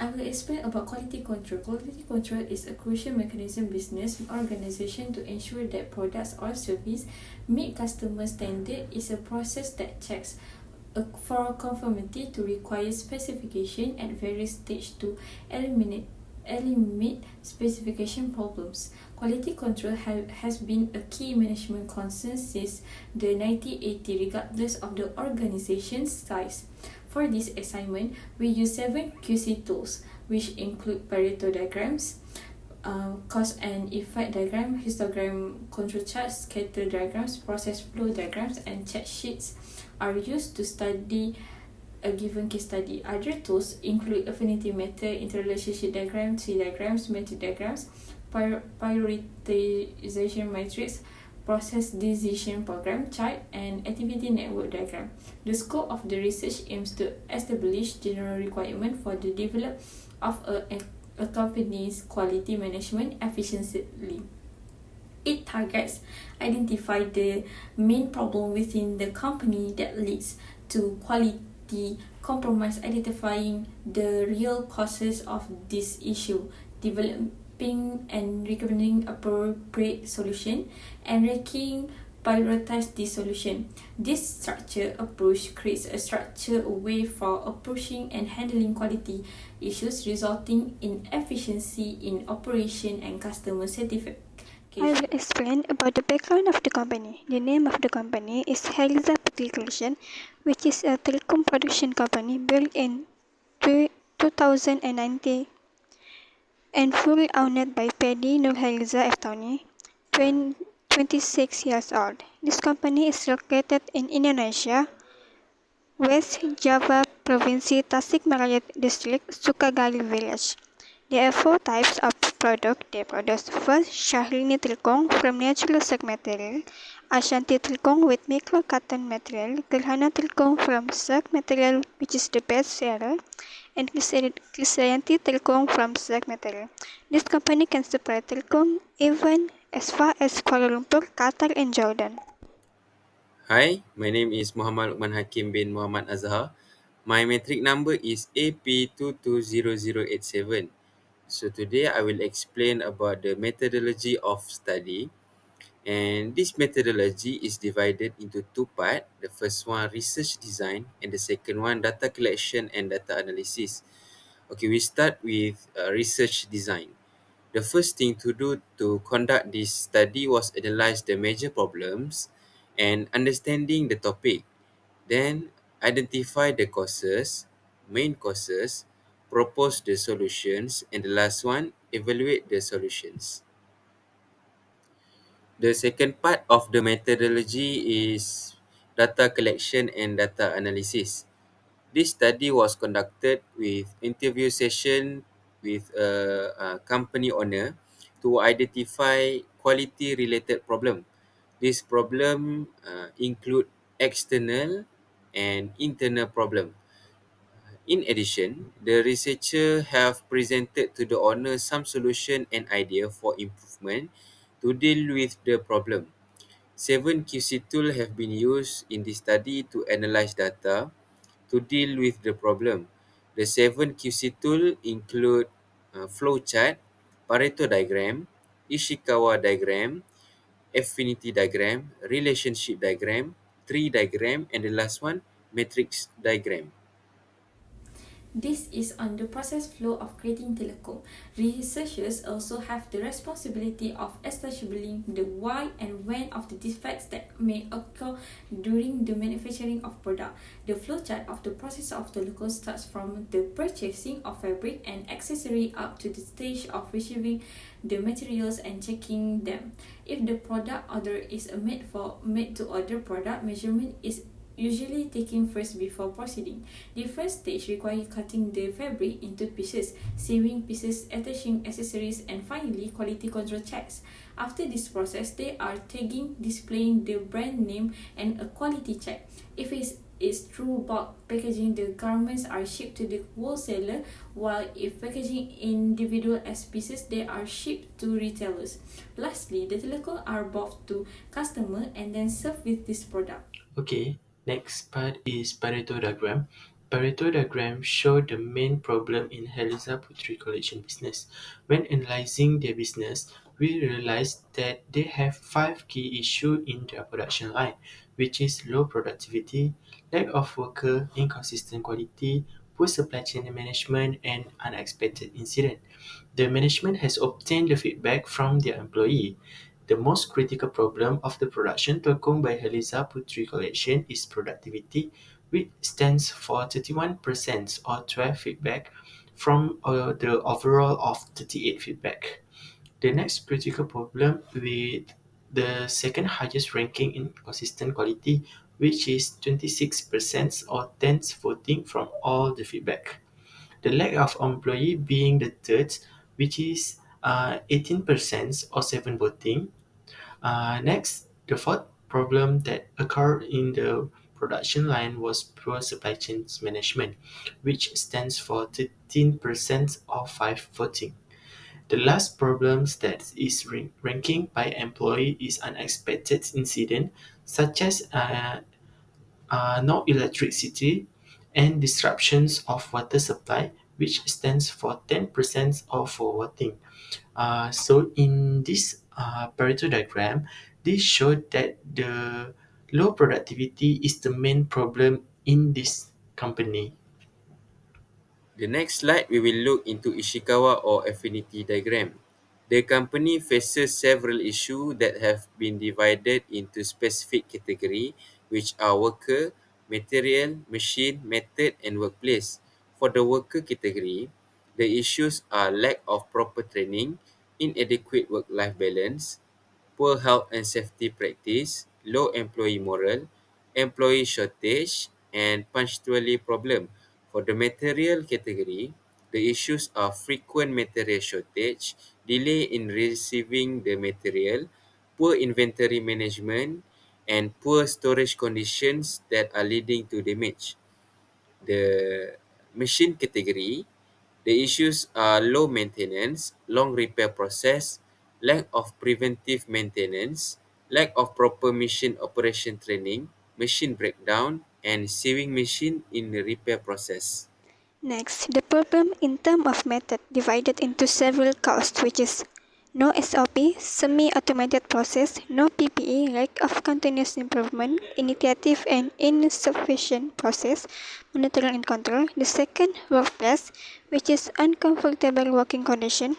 I will explain about quality control. Quality control is a crucial mechanism business organization to ensure that products or service meet customer standard. Is a process that checks for conformity to require specification at various stages to eliminate specification problems. Quality control has been a key management concern since the 1980s, regardless of the organization's size. For this assignment, we use 7 QC tools, which include Pareto diagrams, cause and effect diagram, histogram, control charts, scatter diagrams, process flow diagrams, and check sheets are used to study a given case study. Other tools include affinity method, interrelationship diagram, tree diagrams, metric diagrams, prioritization matrix, process decision program chart, and activity network diagram. The scope of the research aims to establish general requirement for the development of a company's quality management efficiently. It targets identify the main problem within the company that leads to quality compromise, identifying the real causes of this issue, developing and recommending appropriate solution, and ranking prioritize this solution. This structured approach creates a structured way for approaching and handling quality issues, resulting in efficiency in operation and customer satisfaction. I will explain about the background of the company. The name of the company is HELIZA, which is a telecom production company built in 2019 and fully owned by Paddy Nurhaliza Eftoni, 26 years old. This company is located in Indonesia, West Java Province, Tasikmalaya District, Sukagali Village. There are 4 types of product they produce. First, Shahlini Trilkong from natural silk material, Ashanti Trilkong with micro cotton material, Gerhana Trilkong from silk material, which is the best seller, and Krisdayanti Trilkong from silk material. This company can supply Trilkong even as far as Kuala Lumpur, Qatar, and Jordan. Hi, my name is Muhammad Luqman Hakim bin Muhammad Azhar. My metric number is AP220087. So today I will explain about the methodology of study. And this methodology is divided into 2 parts. The first one, research design, and the second one, data collection and data analysis. Okay, we start with research design. The first thing to do to conduct this study was analyze the major problems and understanding the topic. Then identify the causes, main causes, propose the solutions, and the last one, evaluate the solutions. The second part of the methodology is data collection and data analysis. This study was conducted with interview session with a company owner to identify quality related problem. This problem include external and internal problem. In addition, the researcher have presented to the owner some solution and idea for improvement to deal with the problem. 7 QC tools have been used in this study to analyze data to deal with the problem. The 7 QC tool include flowchart, Pareto diagram, Ishikawa diagram, affinity diagram, relationship diagram, tree diagram, and the last one, matrix diagram. This is on the process flow of creating telecom. Researchers also have the responsibility of establishing the why and when of the defects that may occur during the manufacturing of product. The flowchart of the process of telecom starts from the purchasing of fabric and accessory up to the stage of receiving the materials and checking them. If the product order is a made to order product, measurement is usually taken first before proceeding. The first stage requires cutting the fabric into pieces, sewing pieces, attaching accessories, and finally quality control checks. After this process, they are tagging, displaying the brand name, and a quality check. If it is through bulk packaging, the garments are shipped to the wholesaler, while if packaging individual as pieces, they are shipped to retailers. Lastly, the telecom are bought to customer and then served with this product. Okay, next part is Pareto diagram. Pareto diagram show the main problem in HELIZA Puteri collection business. When analyzing their business, we realized that they have five key issues in their production line, which is low productivity, lack of worker, inconsistent quality, poor supply chain management, and unexpected incident. The management has obtained the feedback from their employee. The most critical problem of the production Tekong by HELIZA Puteri collection is productivity, which stands for 31% or 12 feedback from the overall of 38 feedback. The next critical problem with the second highest ranking in consistent quality, which is 26% or 10 voting from all the feedback. The lack of employee being the third, which is 18% or 7 voting. Next, the fourth problem that occurred in the production line was poor supply chain management, which stands for 13% of 5 voting. The last problem that is ranking by employee is unexpected incident, such as no electricity and disruptions of water supply, which stands for 10% of voting. So in this Pareto diagram, this showed that the low productivity is the main problem in this company. The next slide, we will look into Ishikawa or affinity diagram. The company faces several issues that have been divided into specific categories, which are worker, material, machine, method, and workplace. For the worker category, the issues are lack of proper training, inadequate work-life balance, poor health and safety practice, low employee morale, employee shortage, and punctuality problem. For the material category, the issues are frequent material shortage, delay in receiving the material, poor inventory management, and poor storage conditions that are leading to damage. The machine category, the issues are low maintenance, long repair process, lack of preventive maintenance, lack of proper machine operation training, machine breakdown, and sewing machine in the repair process. Next, the problem in terms of method divided into several costs, which is no SOP, semi-automated process, no PPE, lack of continuous improvement, initiative and insufficient process, monitoring and control. The second, workplace, which is uncomfortable working condition,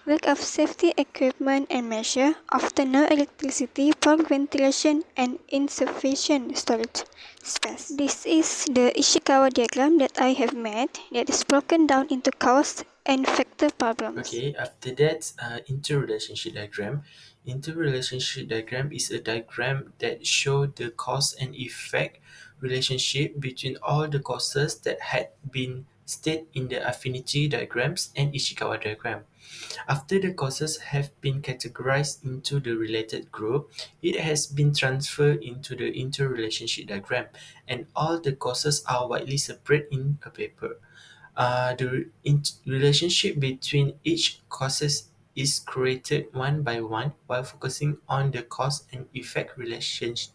lack of safety equipment and measure, often no electricity, poor ventilation, and insufficient storage space. This is the Ishikawa diagram that I have made that is broken down into cause and factor problems. Okay, after that, interrelationship diagram. Interrelationship diagram is a diagram that shows the cause and effect relationship between all the causes that had been stated in the affinity diagrams and Ishikawa diagram. After the causes have been categorized into the related group, it has been transferred into the interrelationship diagram, and all the causes are widely separate in a paper. The relationship between each causes is created one by one while focusing on the cause and effect relationship.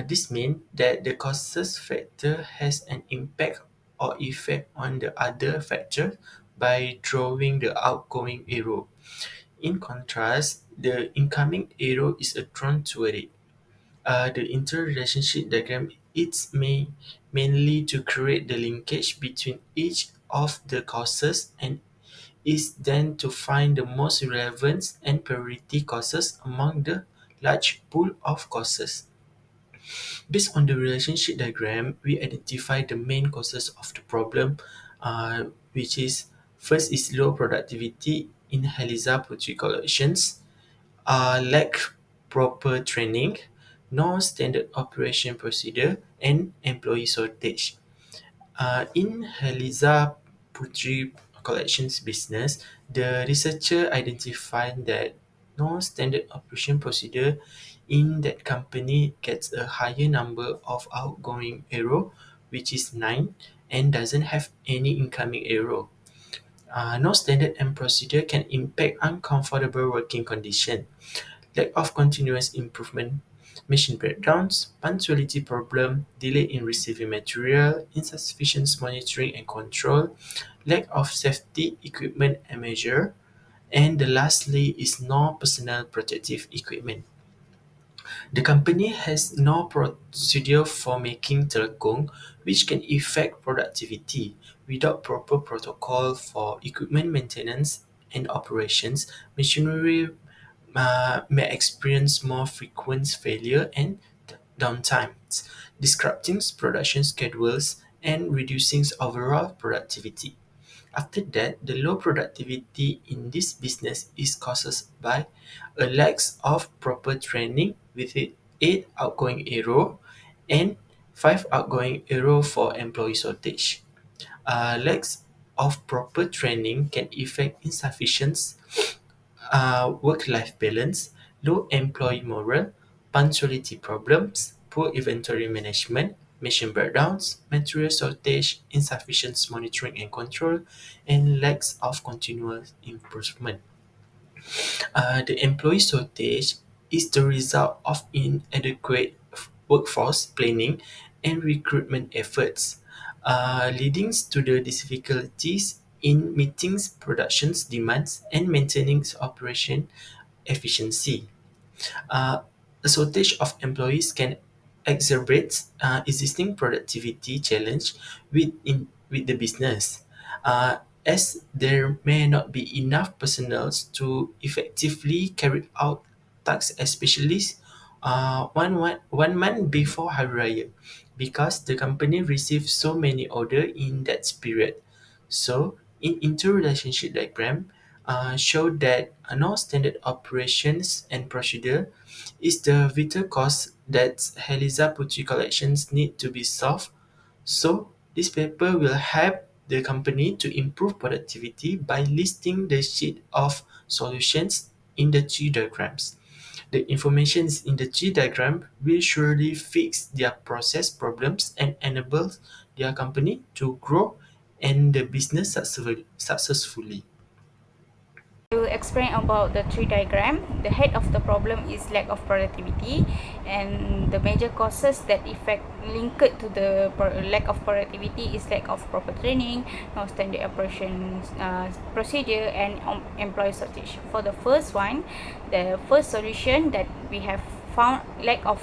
This means that the causes factor has an impact or effect on the other factor by drawing the outgoing arrow. In contrast, the incoming arrow is drawn toward it. The interrelationship diagram is mainly to create the linkage between each of the causes and is then to find the most relevant and priority causes among the large pool of causes. Based on the relationship diagram, we identify the main causes of the problem, which is first is low productivity in HELIZA Puteri collections, lack proper training, no standard operation procedure, and employee shortage. In HELIZA Puteri collections business, the researcher identified that no standard operation procedure in that company gets a higher number of outgoing error, which is 9, and doesn't have any incoming error. No standard and procedure can impact uncomfortable working condition. Lack of continuous improvement. machine breakdowns, punctuality problem, delay in receiving material, insufficient monitoring and control, lack of safety equipment and measure, and the lastly is no personal protective equipment. The company has no procedure for making telekung, which can affect productivity. Without proper protocol for equipment maintenance and operations, machinery may experience more frequent failure and downtimes, disrupting production schedules and reducing overall productivity. After that, the low productivity in this business is caused by a lack of proper training with 8 outgoing error and 5 outgoing error for employee shortage. Lack of proper training can affect insufficient work-life balance, low employee morale, punctuality problems, poor inventory management, machine breakdowns, material shortage, insufficient monitoring and control, and lacks of continuous improvement. The employee shortage is the result of inadequate workforce planning and recruitment efforts, leading to the difficulties in meeting production demands and maintaining operation efficiency. Uh, a shortage of employees can exacerbate existing productivity challenge with the business, as there may not be enough personnel to effectively carry out tasks, especially one month before Hari Raya, because the company receives so many orders in that period. So, in interrelationship diagram, show that no standard operations and procedure is the vital cause that HELIZA Puteri collections need to be solved. So, this paper will help the company to improve productivity by listing the sheet of solutions in the tree diagrams. The information in the tree diagram will surely fix their process problems and enable their company to grow and the business successfully. To explain about the tree diagram, the head of the problem is lack of productivity, and the major causes that affect linked to the lack of productivity is lack of proper training, no standard operations procedure, and employee shortage. For the first one, the first solution that we have found lack of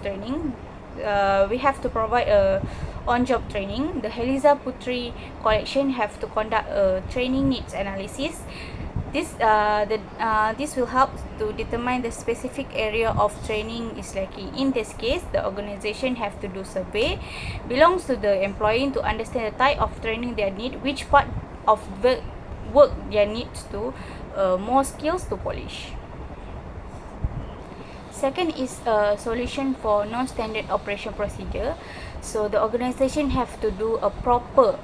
training. We have to provide a on-job training. The HELIZA Puteri collection have to conduct a training needs analysis. This will help to determine the specific area of training is lacking. In this case, the organization have to do survey belongs to the employee to understand the type of training they need, which part of the work they needs to more skills to polish. Second is a solution for non-standard operation procedure. So the organization have to do a proper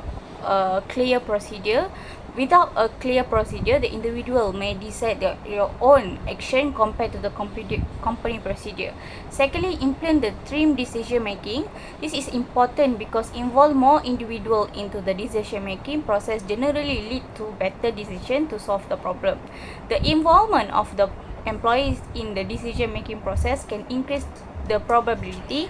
clear procedure. Without a clear procedure, the individual may decide their own action compared to the company procedure. Secondly, implement the team decision making. This is important because involve more individual into the decision making process generally lead to better decision to solve the problem. The involvement of the employees in the decision making process can increase the probability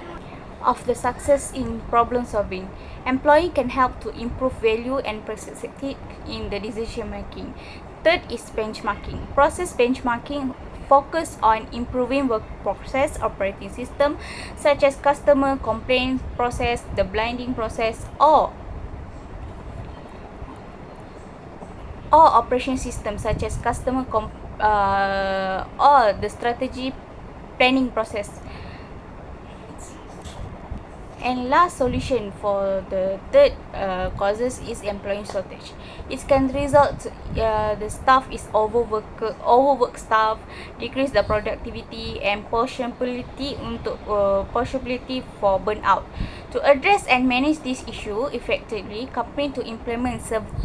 of the success in problem solving. Employee can help to improve value and perspective in the decision making. Third is benchmarking. Process benchmarking focus on improving work process operating system such as customer complaint process, the blinding process, or operation system such as or the strategy planning process. And last solution for the third causes is employee shortage. It can result the staff is overwork staff, decrease the productivity, and possibility for burnout. To address and manage this issue effectively, company to implement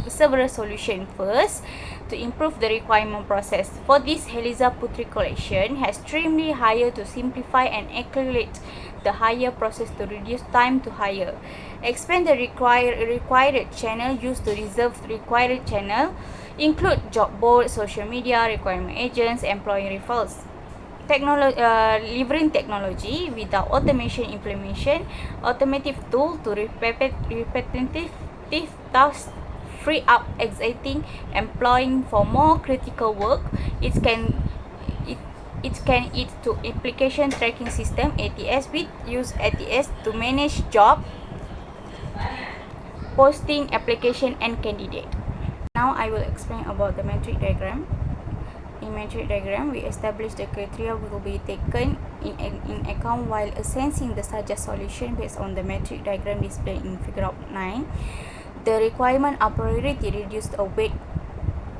several solutions. First, to improve the requirement process. For this, HELIZA Puteri collection has extremely higher to simplify and accelerate the hire process to reduce time to hire. Expand the required channel used to reserve required channel, include job board, social media, requirement agents, employee referrals. Delivering technology without automation implementation, automative tool to repetitive tasks free up exciting employing for more critical work. It can it, it can it to application tracking system ATS with use ATS to manage job posting application and candidate. Now I will explain about the metric diagram. In metric diagram, we establish the criteria will be taken in account while assessing the suggest solution based on the metric diagram displayed in figure 9. The requirement are priority reduced await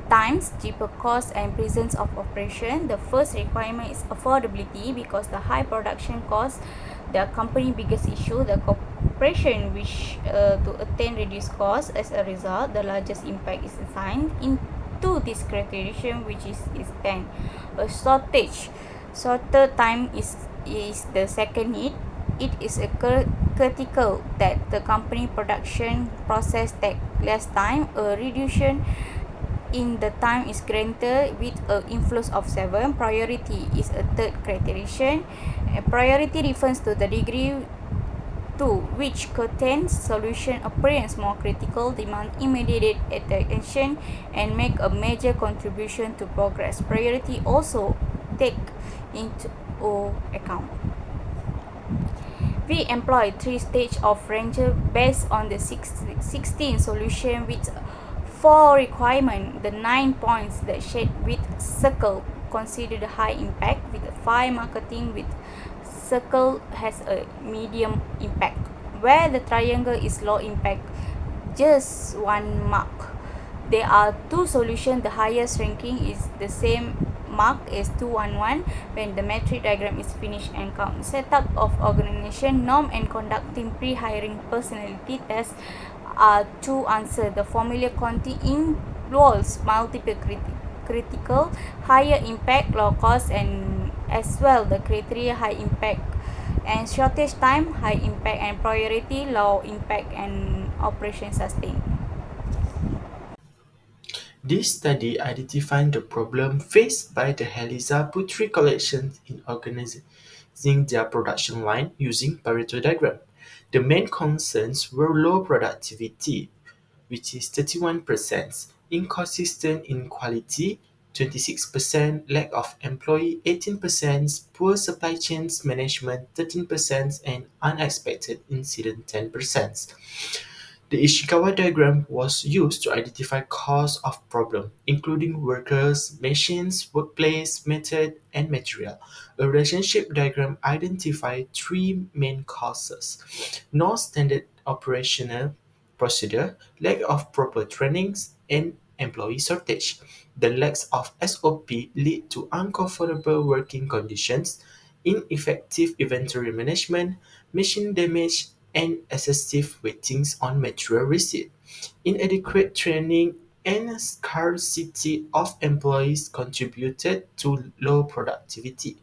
times, cheaper cost and presence of operation. The first requirement is affordability because the high production cost the company biggest issue. The corporation wish to attain reduced cost. As a result, the largest impact is assigned into this criteria, which is 10. A shorter time is the second need. It is a critical that the company production process take less time. A reduction in the time is granted with a inflows of 7. Priority is a third criterion. Priority refers to the degree to which contains solution appearance more critical, demand immediate attention, and make a major contribution to progress. Priority also take into account. We employ 3 stages of ranger based on the 16 solution with 4 requirement. The 9 points that shade with circle consider the high impact, with 5 marketing with circle has a medium impact. Where the triangle is low impact, just 1 mark. There are 2 solutions. The highest ranking is the same mark as 211 when the metric diagram is finished and count. Setup of organization, norm and conducting pre-hiring personality tests are to answer. The formula content involves multiple critical, higher impact, low cost, and as well the criteria high impact and shortest time, high impact and priority, low impact and operation sustain. This study identified the problem faced by the HELIZA PUTERI collection in organizing their production line using Pareto diagram. The main concerns were low productivity, which is 31%, inconsistent in quality, 26%, lack of employee, 18%, poor supply chains management, 13%, and unexpected incident, 10%. The Ishikawa diagram was used to identify cause of problem, including workers, machines, workplace, method, and material. A relationship diagram identified 3 main causes: no standard operational procedure, lack of proper trainings, and employee shortage. The lack of SOP lead to uncomfortable working conditions, ineffective inventory management, machine damage, and excessive waitings on material receipt. Inadequate training and scarcity of employees contributed to low productivity.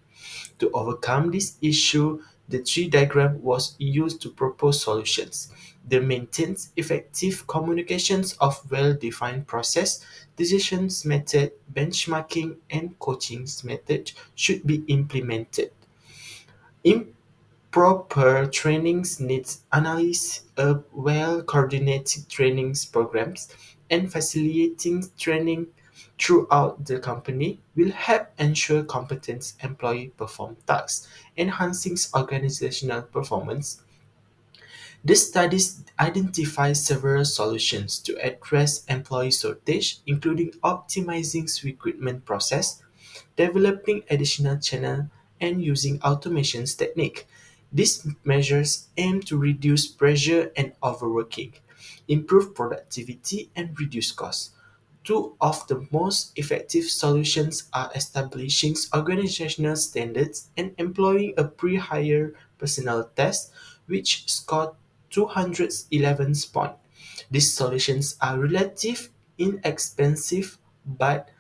To overcome this issue, the tree diagram was used to propose solutions. They maintains effective communications of well-defined process, decisions method, benchmarking, and coaching method should be implemented. Improper trainings needs analysis of well-coordinated training programs, and facilitating training throughout the company will help ensure competent employees perform tasks, enhancing organizational performance. This study identifies several solutions to address employee shortage, including optimizing recruitment process, developing additional channel, and using automations technique. These measures aim to reduce pressure and overworking, improve productivity, and reduce costs. Two of the most effective solutions are establishing organizational standards and employing a pre-hire personnel test, which scored 211 points. These solutions are relatively inexpensive but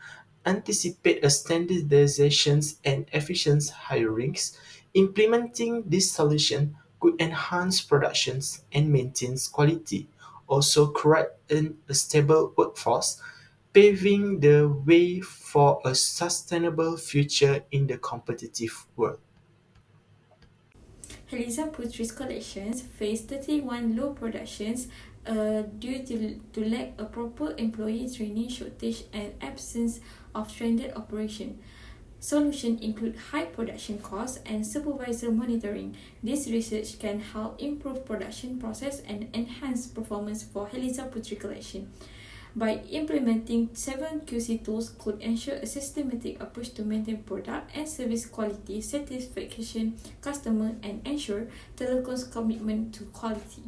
anticipate a standardizations and efficient hirings. Implementing this solution could enhance productions and maintain quality, also create a stable workforce, paving the way for a sustainable future in the competitive world. HELIZA Puteri's collections face 31 low productions due to lack of proper employee training, shortage, and absence of standard operation. Solutions include high production costs and supervisor monitoring. This research can help improve production process and enhance performance for HELIZA Puteri collection. By implementing 7 QC tools could ensure a systematic approach to maintain product and service quality, satisfaction customer, and ensure Telecom's commitment to quality.